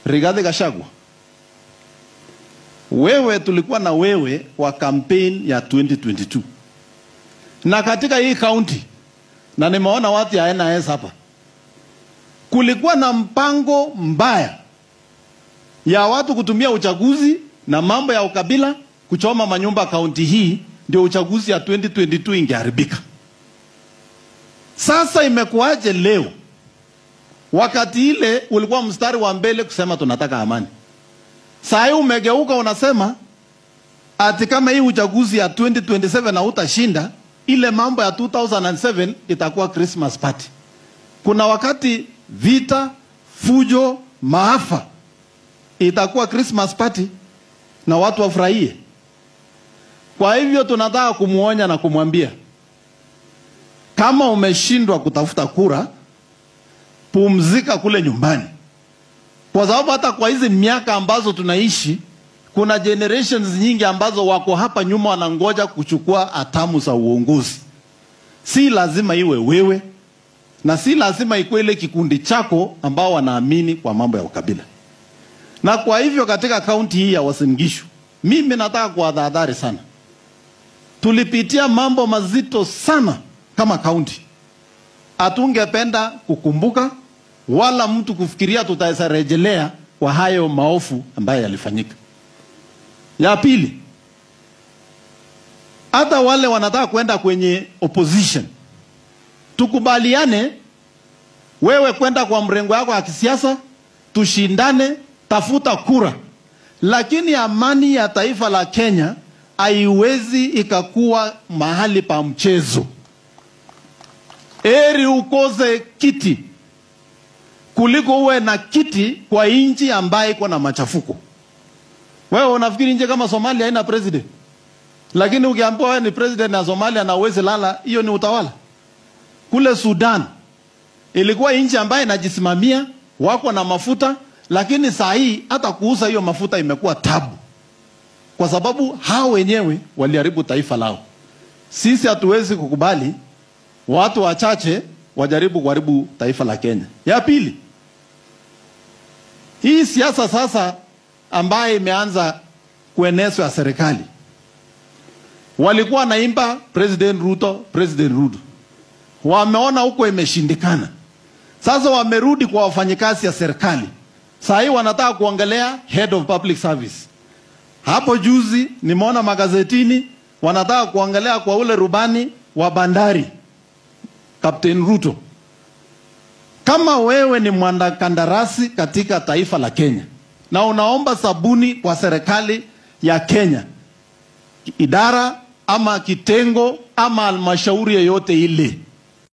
Rigathi Gachagua, wewe tulikuwa na wewe wa campaign ya 2022. Na katika hii county, na nimeona watu ya NIS hapa, kulikuwa na mpango mbaya ya watu kutumia uchaguzi na mambo ya ukabila kuchoma manyumba county hii, ndio uchaguzi ya 2022 ingeharibika. Sasa imekuaje leo? Wakati ile ulikuwa mstari wa mbele kusema tunataka amani. Sasa umegeuka unasema ati kama hii uchaguzi ya 2027 na utashinda, ile mambo ya 2007 itakuwa Christmas party. Kuna wakati vita, fujo, maafa itakuwa Christmas party na watu wafurahie. Kwa hivyo tunataka kumuonya na kumwambia, kama umeshindwa kutafuta kura, pumzika kule nyumbani. Kwa sababu hata kwa hizi miaka ambazo tunaishi, kuna generations nyingi ambazo wako hapa nyuma wanangoja kuchukua hatamu za uongozi. Si lazima iwe wewe, na si lazima ikuwe ile kikundi chako ambao wanaamini kwa mambo ya ukabila. Na kwa hivyo katika kaunti hii ya Uasin Gishu, mimi nataka kuwadhahari sana. Tulipitia mambo mazito sana kama kaunti. Hatungependa kukumbuka wala mtu kufikiria tutaweza rejelea kwa hayo maofu ambayo yalifanyika. Ya pili, hata wale wanataka kwenda kwenye opposition, tukubaliane, wewe kwenda kwa mrengo wako wa kisiasa, tushindane, tafuta kura. Lakini amani ya taifa la Kenya haiwezi ikakuwa mahali pa mchezo. Eri ukose kiti kuliko uwe na kiti kwa nchi ambaye iko na machafuko. Wewe unafikiri nje kama Somalia haina president? Lakini ukiambiwa wewe ni president na Somalia na uweze lala, hiyo ni utawala. Kule Sudan ilikuwa nchi ambaye inajisimamia, wako na mafuta, lakini saa hii hata kuuza hiyo mafuta imekuwa tabu. Kwa sababu hao wenyewe waliharibu taifa lao. Sisi hatuwezi kukubali watu wachache wajaribu kuharibu taifa la Kenya. Ya pili, hii siasa sasa ambaye imeanza kuenezwa ya serikali. Walikuwa naimba President Ruto, President Ruto. Wameona huko imeshindikana. Sasa wamerudi kwa wafanyikazi ya serikali. Sasa hii wanataka kuongelea Head of Public Service. Hapo juzi nimeona magazetini wanataka kuongelea kwa ule rubani wa bandari, Captain Ruto. Kama wewe ni mwanakandarasi katika taifa la Kenya na unaomba sabuni kwa serikali ya Kenya, idara ama kitengo ama halmashauri yoyote ile,